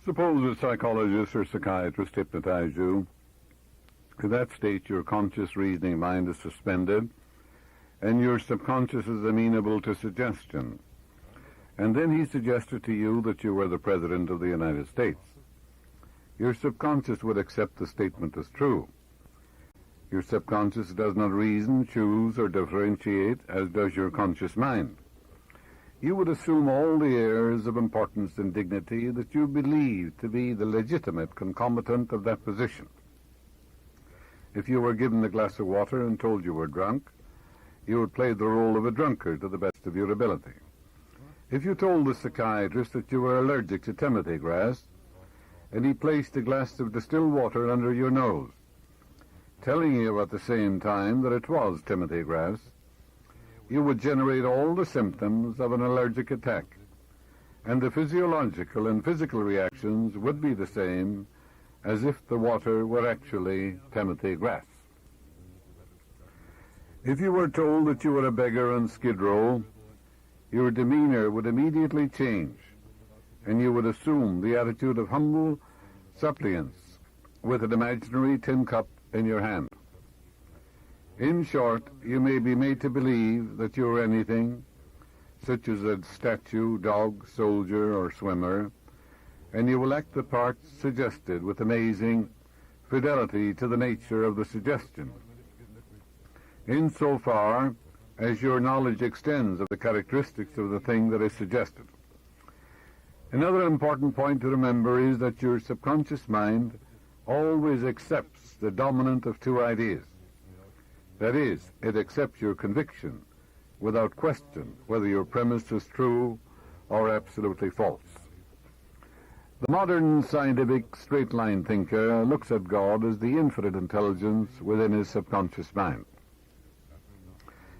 Suppose a psychologist or psychiatrist hypnotized you. In that state, your conscious reasoning mind is suspended, and your subconscious is amenable to suggestion. And then he suggested to you that you were the President of the United States. Your subconscious would accept the statement as true. Your subconscious does not reason, choose, or differentiate, as does your conscious mind. You would assume all the airs of importance and dignity that you believe to be the legitimate concomitant of that position. If you were given a glass of water and told you were drunk, you would play the role of a drunkard to the best of your ability. If you told the psychiatrist that you were allergic to timothy grass, and he placed a glass of distilled water under your nose, telling you at the same time that it was timothy grass, you would generate all the symptoms of an allergic attack, and the physiological and physical reactions would be the same as if the water were actually timothy grass. If you were told that you were a beggar on Skid Row, your demeanor would immediately change, and you would assume the attitude of humble suppliance with an imaginary tin cup in your hand. In short, you may be made to believe that you are anything, such as a statue, dog, soldier, or swimmer, and you will act the part suggested with amazing fidelity to the nature of the suggestion, insofar as your knowledge extends of the characteristics of the thing that is suggested. Another important point to remember is that your subconscious mind always accepts the dominant of two ideas. That is, it accepts your conviction without question whether your premise is true or absolutely false. The modern scientific straight-line thinker looks at God as the infinite intelligence within his subconscious mind.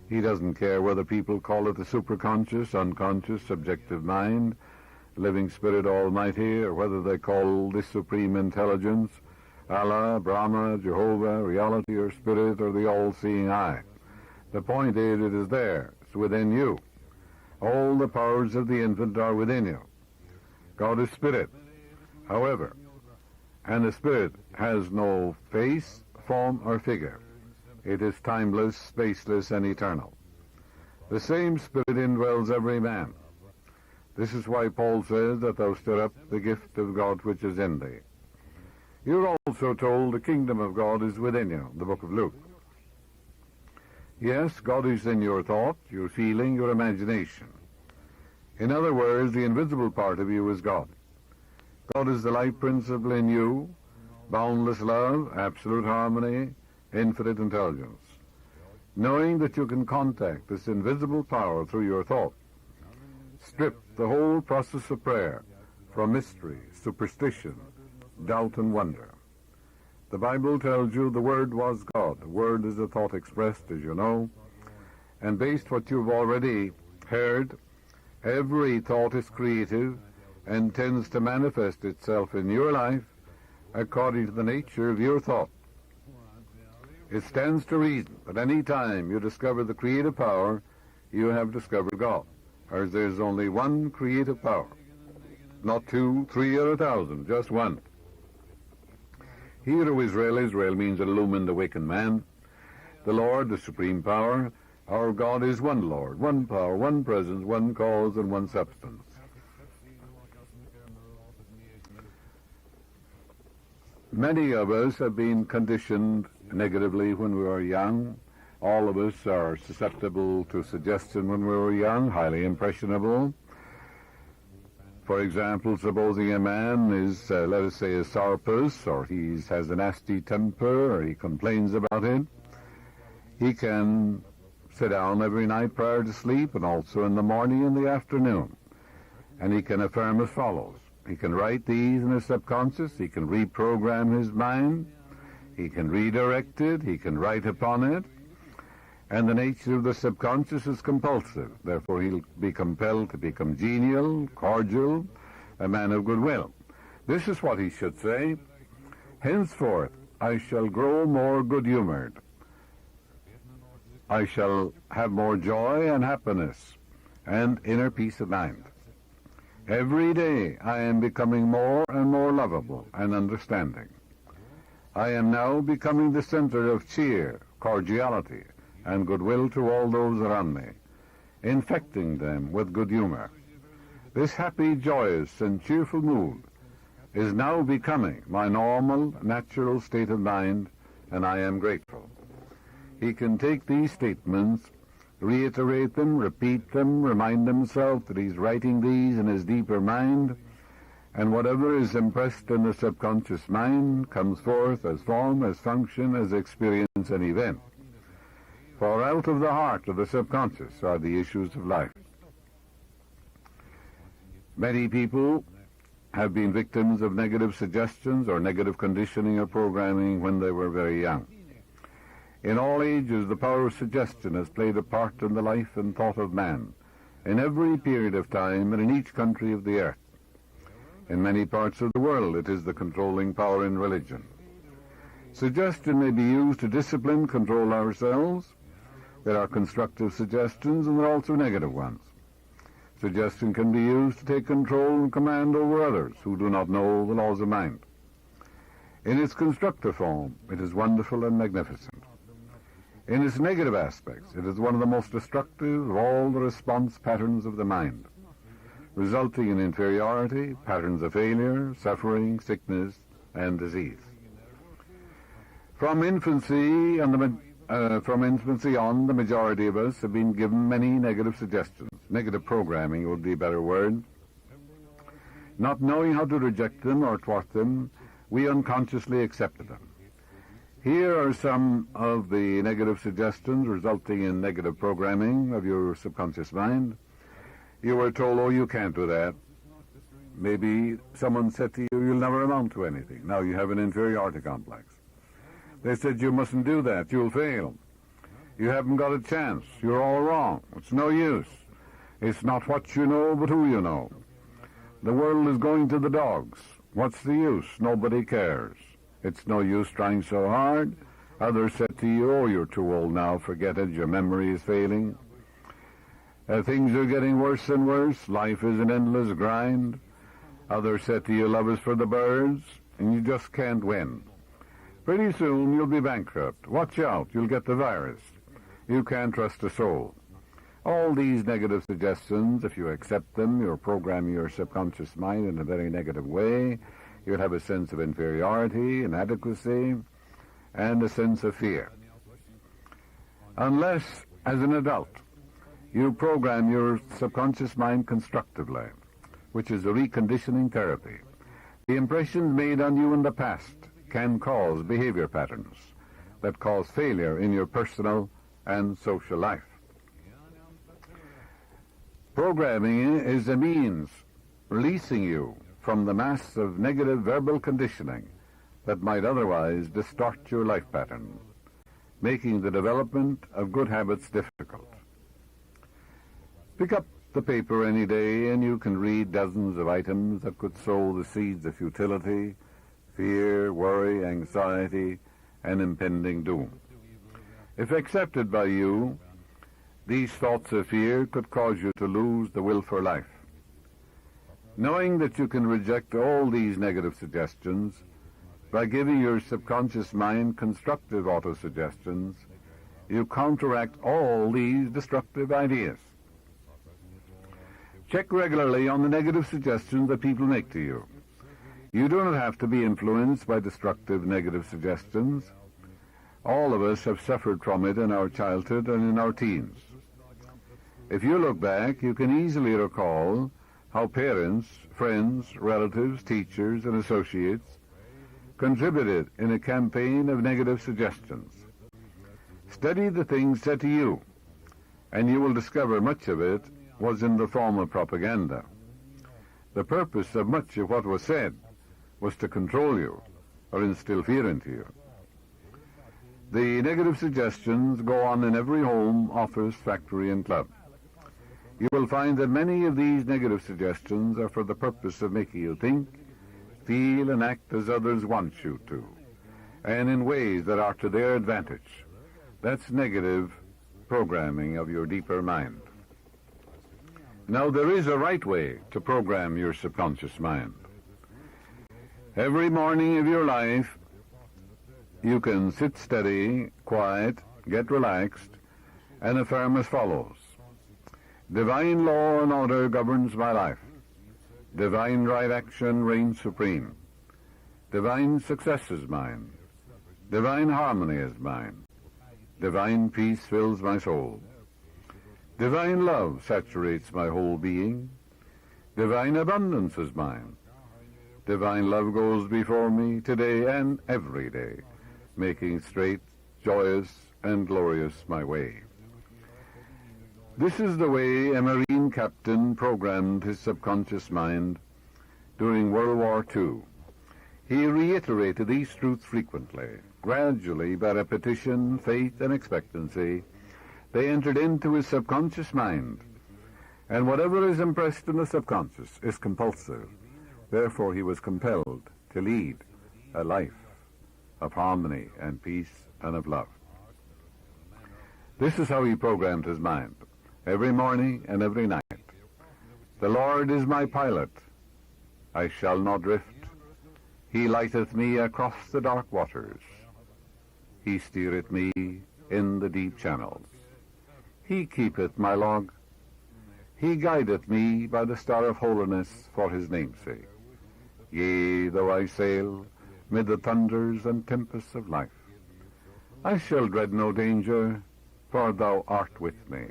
He doesn't care whether people call it the superconscious, unconscious, subjective mind, living spirit almighty, or whether they call this supreme intelligence Allah, Brahma, Jehovah, reality or spirit, or the all-seeing eye. The point is, it is there. It's within you. All the powers of the infinite are within you. God is spirit, however, and the spirit has no face, form, or figure. It is timeless, spaceless, and eternal. The same spirit indwells every man. This is why Paul says that thou stir up the gift of God which is in thee. You're also told the kingdom of God is within you, the book of Luke. Yes, God is in your thought, your feeling, your imagination. In other words, the invisible part of you is God. God is the life principle in you, boundless love, absolute harmony, infinite intelligence. Knowing that you can contact this invisible power through your thought, strip the whole process of prayer from mystery, superstition, doubt, and wonder. The Bible tells you the Word was God. The Word is a thought expressed, as you know, and based what you've already heard, every thought is creative and tends to manifest itself in your life according to the nature of your thought. It stands to reason that any time you discover the creative power, you have discovered God, as there's only one creative power, not two, three, or 1,000, just one. Hear, O Israel, Israel means an illumined, awakened man. The Lord, the supreme power, our God is one Lord, one power, one presence, one cause, and one substance. Many of us have been conditioned negatively when we were young. All of us are susceptible to suggestion when we were young, highly impressionable. For example, supposing a man is, let us say, a sourpuss, or he has a nasty temper, or he complains about it, he can sit down every night prior to sleep and also in the morning and the afternoon, and he can affirm as follows. He can write these in his subconscious, he can reprogram his mind, he can redirect it, he can write upon it, and the nature of the subconscious is compulsive. Therefore, he'll be compelled to become genial, cordial, a man of goodwill. This is what he should say. Henceforth, I shall grow more good-humored. I shall have more joy and happiness and inner peace of mind. Every day I am becoming more and more lovable and understanding. I am now becoming the center of cheer, cordiality, and goodwill to all those around me, infecting them with good humor. This happy, joyous, and cheerful mood is now becoming my normal, natural state of mind, and I am grateful. He can take these statements, reiterate them, repeat them, remind himself that he's writing these in his deeper mind, and whatever is impressed in the subconscious mind comes forth as form, as function, as experience and event. For out of the heart of the subconscious are the issues of life. Many people have been victims of negative suggestions or negative conditioning or programming when they were very young. In all ages, the power of suggestion has played a part in the life and thought of man, in every period of time and in each country of the earth. In many parts of the world, it is the controlling power in religion. Suggestion may be used to discipline, control ourselves. There are constructive suggestions and there are also negative ones. Suggestion can be used to take control and command over others who do not know the laws of mind. In its constructive form, it is wonderful and magnificent. In its negative aspects, it is one of the most destructive of all the response patterns of the mind, resulting in inferiority, patterns of failure, suffering, sickness, and disease. From infancy on, the majority of us have been given many negative suggestions. Negative programming would be a better word. Not knowing how to reject them or thwart them, we unconsciously accepted them. Here are some of the negative suggestions resulting in negative programming of your subconscious mind. You were told, oh, you can't do that. Maybe someone said to you, you'll never amount to anything. Now you have an inferiority complex. They said, you mustn't do that. You'll fail. You haven't got a chance. You're all wrong. It's no use. It's not what you know, but who you know. The world is going to the dogs. What's the use? Nobody cares. It's no use trying so hard. Others said to you, oh, you're too old now. Forget it. Your memory is failing. Things are getting worse and worse. Life is an endless grind. Others said to you, love is for the birds, and you just can't win. Pretty soon you'll be bankrupt. Watch out, you'll get the virus. You can't trust a soul. All these negative suggestions, if you accept them, you'll program your subconscious mind in a very negative way. You'll have a sense of inferiority, inadequacy, and a sense of fear. Unless, as an adult, you program your subconscious mind constructively, which is a reconditioning therapy. The impressions made on you in the past can cause behavior patterns that cause failure in your personal and social life. Programming is a means releasing you from the mass of negative verbal conditioning that might otherwise distort your life pattern, making the development of good habits difficult. Pick up the paper any day and you can read dozens of items that could sow the seeds of futility, fear, worry, anxiety, and impending doom. If accepted by you, these thoughts of fear could cause you to lose the will for life. Knowing that you can reject all these negative suggestions by giving your subconscious mind constructive autosuggestions, you counteract all these destructive ideas. Check regularly on the negative suggestions that people make to you. You do not have to be influenced by destructive negative suggestions. All of us have suffered from it in our childhood and in our teens. If you look back, you can easily recall how parents, friends, relatives, teachers, and associates contributed in a campaign of negative suggestions. Study the things said to you, and you will discover much of it was in the form of propaganda. The purpose of much of what was said was to control you or instill fear into you. The negative suggestions go on in every home, office, factory, and club. You will find that many of these negative suggestions are for the purpose of making you think, feel, and act as others want you to, and in ways that are to their advantage. That's negative programming of your deeper mind. Now, there is a right way to program your subconscious mind. Every morning of your life, you can sit steady, quiet, get relaxed, and affirm as follows. Divine law and order governs my life. Divine right action reigns supreme. Divine success is mine. Divine harmony is mine. Divine peace fills my soul. Divine love saturates my whole being. Divine abundance is mine. Divine love goes before me today and every day, making straight, joyous, and glorious my way. This is the way a Marine captain programmed his subconscious mind during World War II. He reiterated these truths frequently. Gradually, by repetition, faith, and expectancy, they entered into his subconscious mind, and whatever is impressed in the subconscious is compulsive. Therefore, he was compelled to lead a life of harmony and peace and of love. This is how he programmed his mind, every morning and every night. The Lord is my pilot. I shall not drift. He lighteth me across the dark waters. He steereth me in the deep channels. He keepeth my log. He guideth me by the star of holiness for his name's sake. Yea, though I sail mid the thunders and tempests of life, I shall dread no danger, for thou art with me.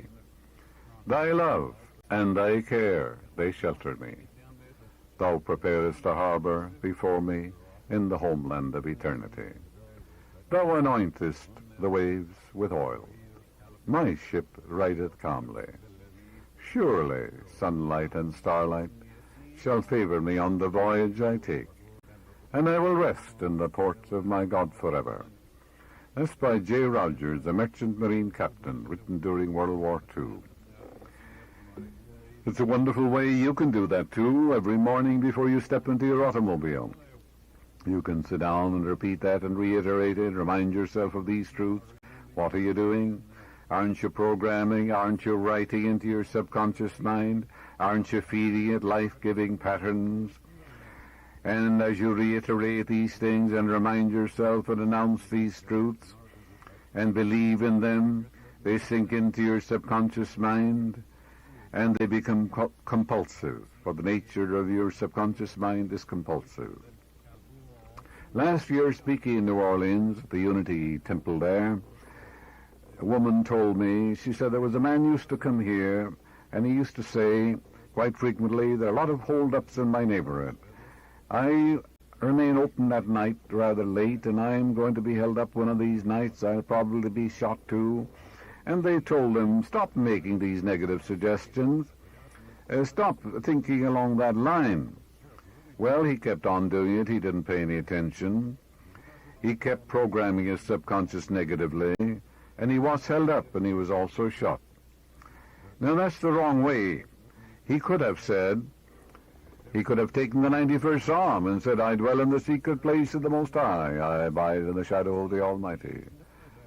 Thy love and thy care, they shelter me. Thou preparest a harbor before me in the homeland of eternity. Thou anointest the waves with oil. My ship rideth calmly. Surely sunlight and starlight shall favor me on the voyage I take, and I will rest in the ports of my God forever. That's by J. Rogers, a merchant marine captain, written during World War II. It's a wonderful way you can do that too, every morning before you step into your automobile. You can sit down and repeat that and reiterate it, remind yourself of these truths. What are you doing? Aren't you programming? Aren't you writing into your subconscious mind? Aren't you feeding it life-giving patterns? And as you reiterate these things and remind yourself and announce these truths and believe in them, they sink into your subconscious mind and they become compulsive, for the nature of your subconscious mind is compulsive. Last year, speaking in New Orleans, at the Unity Temple there, a woman told me, she said there was a man used to come here, and he used to say quite frequently, there are a lot of hold-ups in my neighborhood. I remain open that night rather late, and I'm going to be held up one of these nights. I'll probably be shot too. And they told him, stop making these negative suggestions. Stop thinking along that line. Well, he kept on doing it. He didn't pay any attention. He kept programming his subconscious negatively, and he was held up, and he was also shot. Now, that's the wrong way. He could have taken the 91st Psalm and said, I dwell in the secret place of the Most High. I abide in the shadow of the Almighty.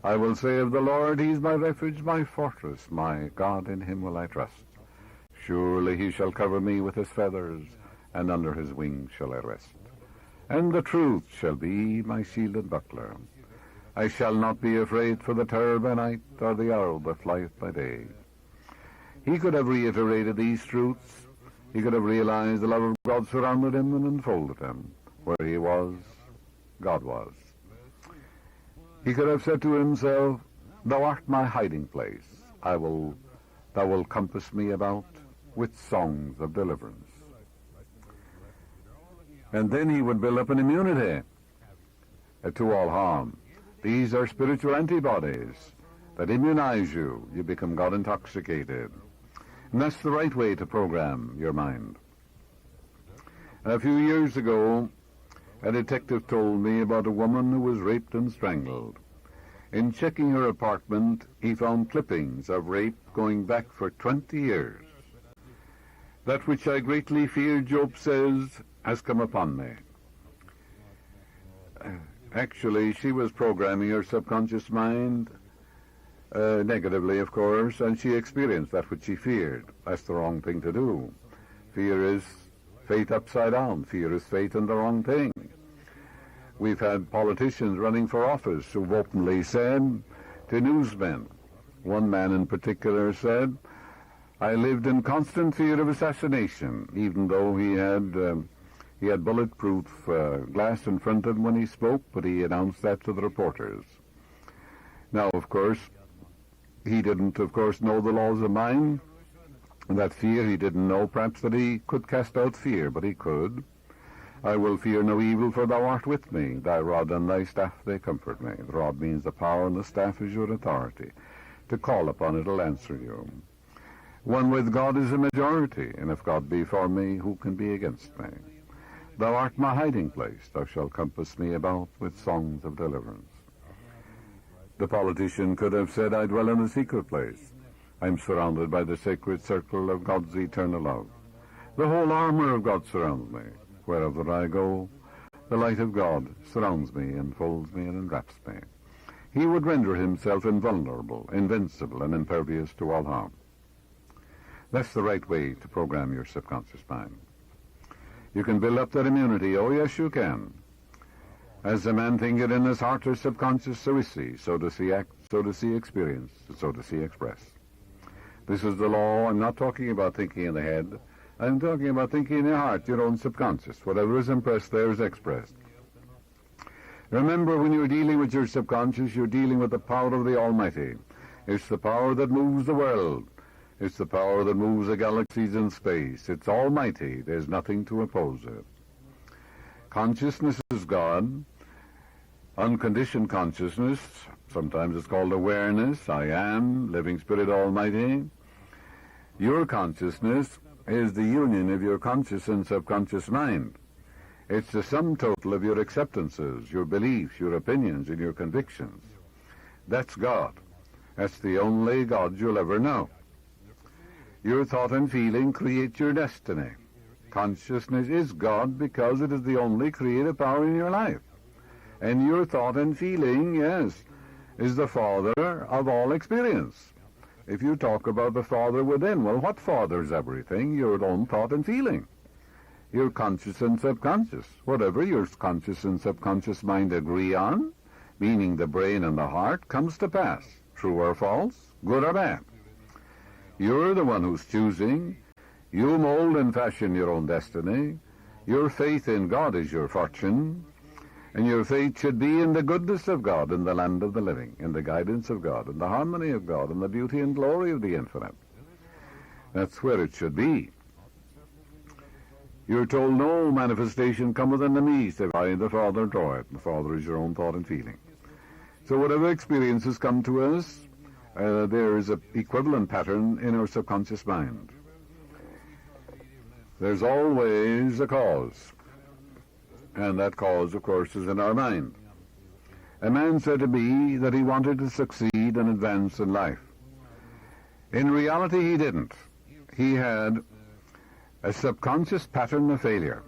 I will say of the Lord, He is my refuge, my fortress, my God, in Him will I trust. Surely He shall cover me with His feathers, and under His wings shall I rest. And the truth shall be my shield and buckler. I shall not be afraid for the terror by night, or the arrow that flieth by day. He could have reiterated these truths. He could have realized the love of God surrounded him and enfolded him. Where he was, God was. He could have said to himself, Thou art my hiding place. Thou wilt compass me about with songs of deliverance. And then he would build up an immunity to all harm. These are spiritual antibodies that immunize you. You become God-intoxicated. And that's the right way to program your mind. And a few years ago, a detective told me about a woman who was raped and strangled. In checking her apartment, he found clippings of rape going back for 20 years. That which I greatly fear, Job says, has come upon me. Actually, she was programming her subconscious mind negatively, of course, and she experienced that which she feared. That's the wrong thing to do. Fear is faith upside down. Fear is faith in the wrong thing. We've had politicians running for office who've openly said to newsmen, one man in particular said, I lived in constant fear of assassination, even though he had bulletproof glass in front of him when he spoke, but he announced that to the reporters. Now, of course, he didn't, of course, know the laws of mind. That fear, he didn't know perhaps that he could cast out fear, but he could. I will fear no evil, for thou art with me. Thy rod and thy staff, they comfort me. The rod means the power, and the staff is your authority. To call upon it will answer you. One with God is a majority, and if God be for me, who can be against me? Thou art my hiding place. Thou shalt compass me about with songs of deliverance. The politician could have said, I dwell in a secret place. I'm surrounded by the sacred circle of God's eternal love. The whole armor of God surrounds me. Wherever I go, the light of God surrounds me, enfolds me, and enwraps me. He would render himself invulnerable, invincible, and impervious to all harm. That's the right way to program your subconscious mind. You can build up that immunity. Oh, yes, you can. As a man thinketh in his heart or subconscious, so is he. So does he act, so does he experience, so does he express. This is the law. I'm not talking about thinking in the head. I'm talking about thinking in your heart, your own subconscious. Whatever is impressed there is expressed. Remember, when you're dealing with your subconscious, you're dealing with the power of the Almighty. It's the power that moves the world. It's the power that moves the galaxies in space. It's almighty. There's nothing to oppose it. Consciousness is God. Unconditioned consciousness, sometimes it's called awareness. I am, living spirit almighty. Your consciousness is the union of your conscious and subconscious mind. It's the sum total of your acceptances, your beliefs, your opinions, and your convictions. That's God. That's the only God you'll ever know. Your thought and feeling create your destiny. Consciousness is God because it is the only creative power in your life. And your thought and feeling, yes, is the father of all experience. If you talk about the Father within, well, what fathers everything? Your own thought and feeling. Your conscious and subconscious. Whatever your conscious and subconscious mind agree on, meaning the brain and the heart, comes to pass. True or false, good or bad. You're the one who's choosing. You mold and fashion your own destiny. Your faith in God is your fortune. And your faith should be in the goodness of God, in the land of the living, in the guidance of God, in the harmony of God, in the beauty and glory of the infinite. That's where it should be. You're told no manifestation cometh unto me, save I the Father draw it. The Father is your own thought and feeling. So whatever experiences come to us, there is an equivalent pattern in our subconscious mind. There's always a cause. And that cause, of course, is in our mind. A man said to me that he wanted to succeed and advance in life. In reality, he didn't. He had a subconscious pattern of failure.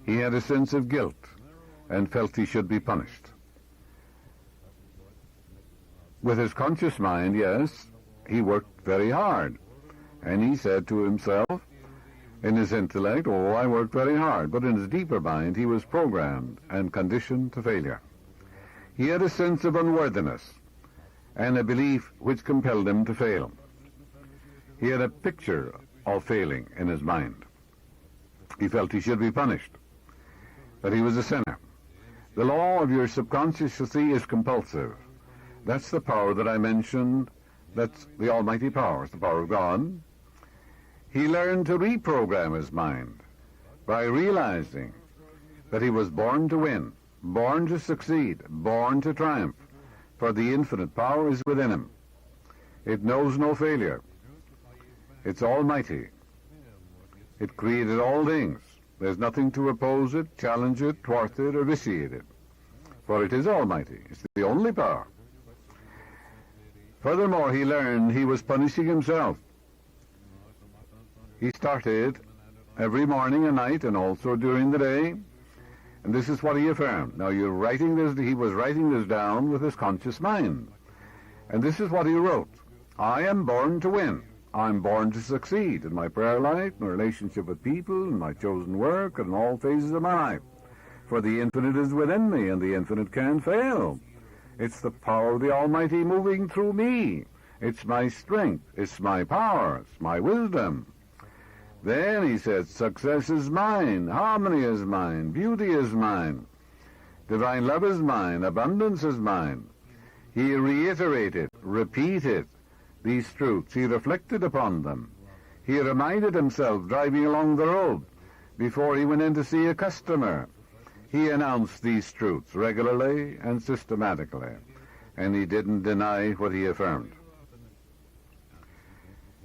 He had a sense of guilt and felt he should be punished. With his conscious mind, yes, he worked very hard. And he said to himself, in his intellect, oh, I worked very hard. But in his deeper mind, he was programmed and conditioned to failure. He had a sense of unworthiness and a belief which compelled him to fail. He had a picture of failing in his mind. He felt he should be punished, that he was a sinner. The law of your subconscious, you see, is compulsive. That's the power that I mentioned. That's the almighty power. It's the power of God. He learned to reprogram his mind by realizing that he was born to win, born to succeed, born to triumph, for the infinite power is within him. It knows no failure. It's almighty. It created all things. There's nothing to oppose it, challenge it, thwart it, or vitiate it, for it is almighty. It's the only power. Furthermore, he learned he was punishing himself. He started every morning and night and also during the day, and this is what he affirmed. Now you're writing this, he was writing this down with his conscious mind. And this is what he wrote. I am born to win. I'm born to succeed in my prayer life, my relationship with people, in my chosen work, and in all phases of my life. For the infinite is within me, and the infinite can't fail. It's the power of the Almighty moving through me. It's my strength. It's my power. It's my wisdom. Then he said, success is mine. Harmony is mine. Beauty is mine. Divine love is mine. Abundance is mine. He reiterated, repeated these truths. He reflected upon them. He reminded himself driving along the road before he went in to see a customer. He announced these truths regularly and systematically, and he didn't deny what he affirmed.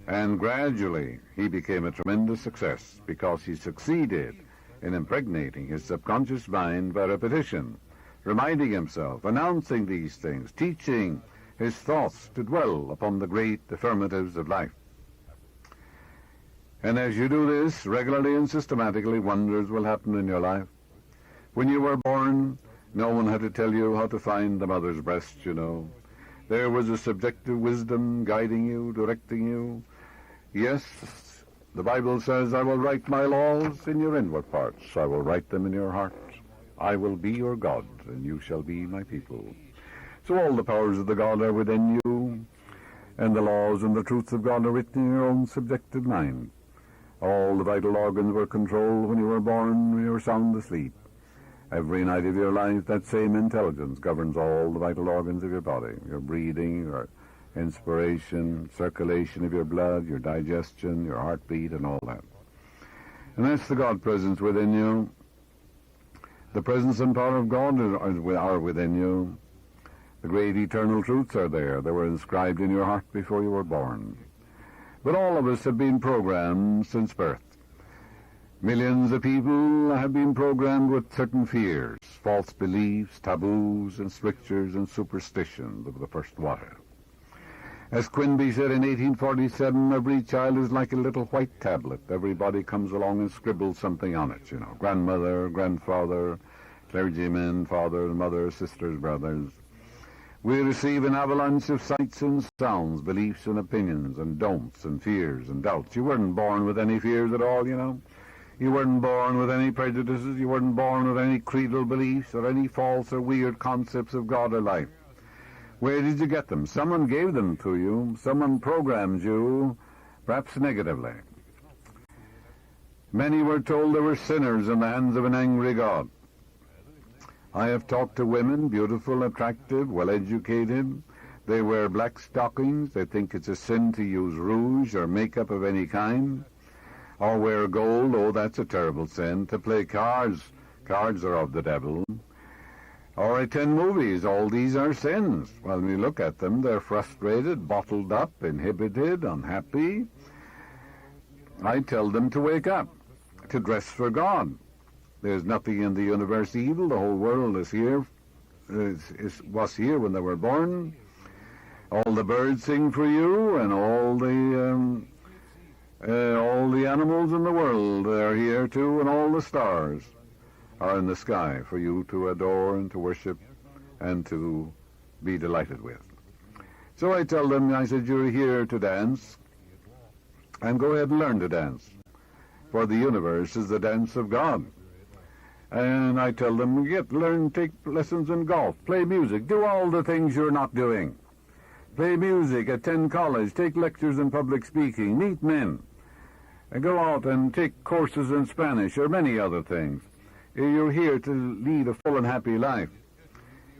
And gradually he became a tremendous success because he succeeded in impregnating his subconscious mind by repetition, reminding himself, announcing these things, teaching his thoughts to dwell upon the great affirmatives of life. And as you do this regularly and systematically, wonders will happen in your life. When you were born, no one had to tell you how to find the mother's breast, you know. There was a subjective wisdom guiding you, directing you. Yes, the Bible says, I will write my laws in your inward parts. I will write them in your heart. I will be your God, and you shall be my people. So all the powers of the God are within you, and the laws and the truths of God are written in your own subjective mind. All the vital organs were controlled when you were born, when you were sound asleep. Every night of your life, that same intelligence governs all the vital organs of your body, your breathing, your inspiration, circulation of your blood, your digestion, your heartbeat, and all that. And that's the God presence within you. The presence and power of God are within you. The great eternal truths are there. They were inscribed in your heart before you were born. But all of us have been programmed since birth. Millions of people have been programmed with certain fears, false beliefs, taboos, and strictures and superstitions of the first water. As Quinby said in 1847, every child is like a little white tablet. Everybody comes along and scribbles something on it, you know. Grandmother, grandfather, clergymen, father, mother, sisters, brothers. We receive an avalanche of sights and sounds, beliefs and opinions, and don'ts and fears and doubts. You weren't born with any fears at all, you know. You weren't born with any prejudices. You weren't born with any creedal beliefs or any false or weird concepts of God or life. Where did you get them? Someone gave them to you. Someone programmed you, perhaps negatively. Many were told they were sinners in the hands of an angry God. I have talked to women, beautiful, attractive, well-educated. They wear black stockings. They think it's a sin to use rouge or makeup of any kind. Or wear gold. Oh, that's a terrible sin. To play cards. Cards are of the devil. Or attend movies. All these are sins. Well, when you look at them, they're frustrated, bottled up, inhibited, unhappy. I tell them to wake up, to dress for God. There's nothing in the universe evil. The whole world is here, was here when they were born. All the birds sing for you, and all the animals in the world are here too, and all the stars are in the sky for you to adore and to worship and to be delighted with. So I tell them, I said, you're here to dance, and go ahead and learn to dance, for the universe is the dance of God. And I tell them, learn, take lessons in golf, play music, do all the things you're not doing. Play music, attend college, take lectures in public speaking, meet men, and go out and take courses in Spanish or many other things. You're here to lead a full and happy life.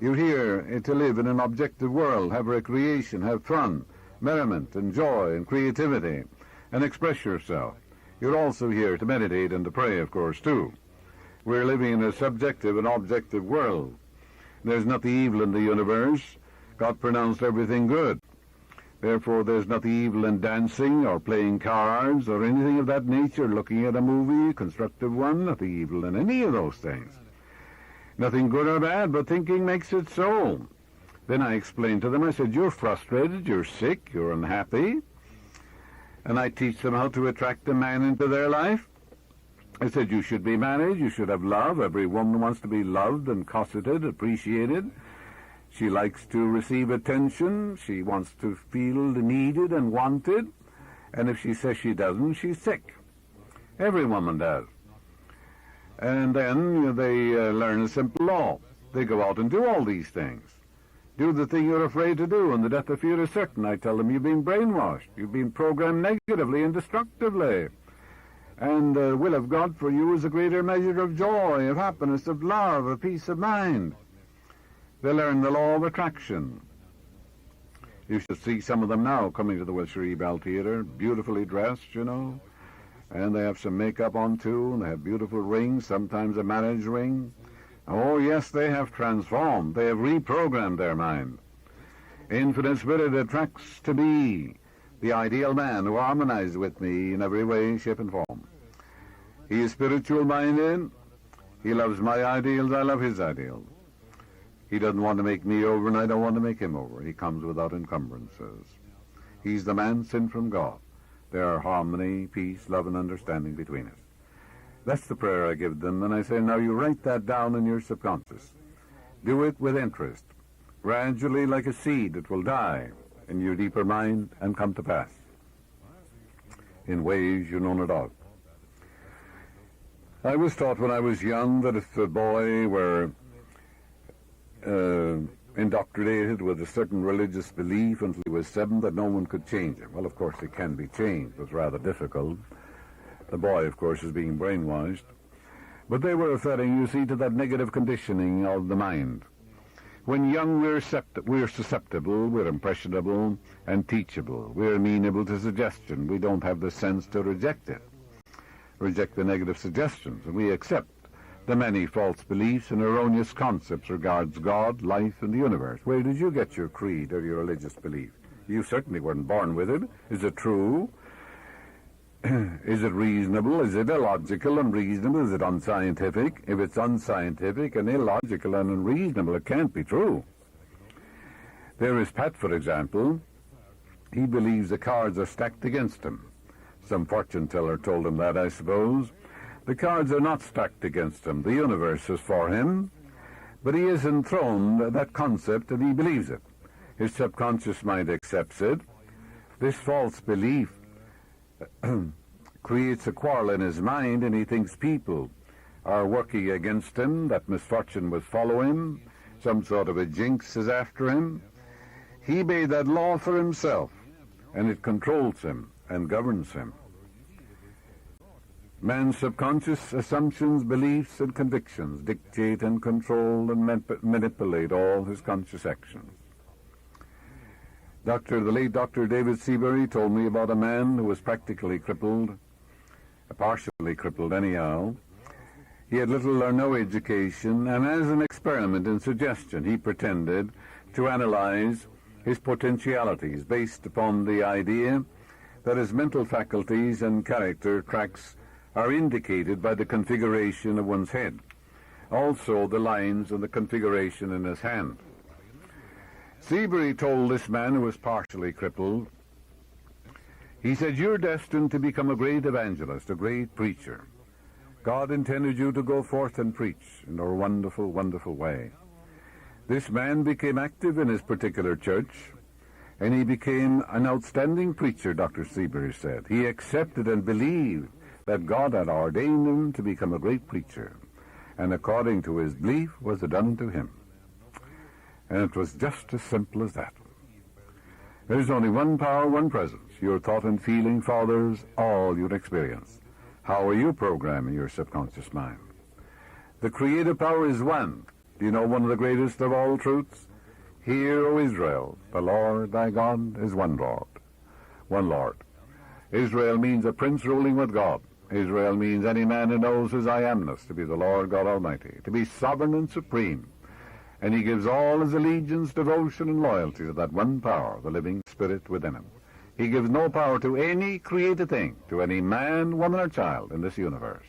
You're here to live in an objective world, have recreation, have fun, merriment and joy and creativity, and express yourself. You're also here to meditate and to pray, of course, too. We're living in a subjective and objective world. There's nothing evil in the universe. God pronounced everything good. Therefore, there's nothing evil in dancing or playing cards or anything of that nature, looking at a movie, constructive one, nothing evil in any of those things. Nothing good or bad, but thinking makes it so. Then I explained to them, I said, you're frustrated, you're sick, you're unhappy. And I teach them how to attract a man into their life. I said, you should be married, you should have love. Every woman wants to be loved and cosseted, appreciated. She likes to receive attention. She wants to feel needed and wanted. And if she says she doesn't, she's sick. Every woman does. And then they learn a simple law. They go out and do all these things. Do the thing you're afraid to do, and the death of fear is certain. I tell them, you've been brainwashed. You've been programmed negatively and destructively. And the will of God for you is a greater measure of joy, of happiness, of love, of peace of mind. They learn the law of attraction. You should see some of them now coming to the Wilshire-Ebell Theatre, beautifully dressed, you know. And they have some makeup on, too, and they have beautiful rings, sometimes a marriage ring. Oh, yes, they have transformed. They have reprogrammed their mind. Infinite Spirit attracts to me the ideal man who harmonizes with me in every way, shape, and form. He is spiritual-minded. He loves my ideals. I love his ideals. He doesn't want to make me over, and I don't want to make him over. He comes without encumbrances. He's the man sent from God. There are harmony, peace, love, and understanding between us. That's the prayer I give them, and I say, now you write that down in your subconscious. Do it with interest. Gradually, like a seed, it will die in your deeper mind and come to pass in ways you know not of. I was taught when I was young that if a boy were indoctrinated with a certain religious belief until he was 7, that no one could change him. Well, of course, it can be changed. It's rather difficult. The boy, of course, is being brainwashed. But they were referring, you see, to that negative conditioning of the mind. When young, we're susceptible, we're impressionable and teachable. We're amenable to suggestion. We don't have the sense to reject it, reject the negative suggestions, and we accept the many false beliefs and erroneous concepts regards God, life, and the universe. Where did you get your creed or your religious belief? You certainly weren't born with it. Is it true? Is it reasonable? Is it illogical and unreasonable? Is it unscientific? If it's unscientific and illogical and unreasonable, it can't be true. There is Pat, for example. He believes the cards are stacked against him. Some fortune teller told him that, I suppose. The cards are not stacked against him. The universe is for him, but he has enthroned that concept and he believes it. His subconscious mind accepts it. This false belief creates a quarrel in his mind, and he thinks people are working against him, that misfortune will follow him, some sort of a jinx is after him. He made that law for himself, and it controls him and governs him. Man's subconscious assumptions, beliefs, and convictions dictate and control and manipulate all his conscious actions. The late Dr. David Seabury told me about a man who was practically crippled, partially crippled anyhow. He had little or no education, and as an experiment in suggestion, he pretended to analyze his potentialities based upon the idea that his mental faculties and character tracks are indicated by the configuration of one's head, also the lines and the configuration in his hand. Seabury told this man who was partially crippled, he said, you're destined to become a great evangelist, a great preacher. God intended you to go forth and preach in a wonderful, wonderful way. This man became active in his particular church, and he became an outstanding preacher, Dr. Seabury said. He accepted and believed that God had ordained him to become a great preacher, and according to his belief was it done to him. And it was just as simple as that. There's only one power, one presence. Your thought and feeling fathers all your experience. How are you programming your subconscious mind? The creative power is one. Do you know one of the greatest of all truths? Hear, O Israel, the Lord thy God is one Lord. One Lord. Israel means a prince ruling with God. Israel means any man who knows his I amness, to be the Lord God Almighty, to be sovereign and supreme. And he gives all his allegiance, devotion, and loyalty to that one power, the living spirit within him. He gives no power to any created thing, to any man, woman, or child in this universe.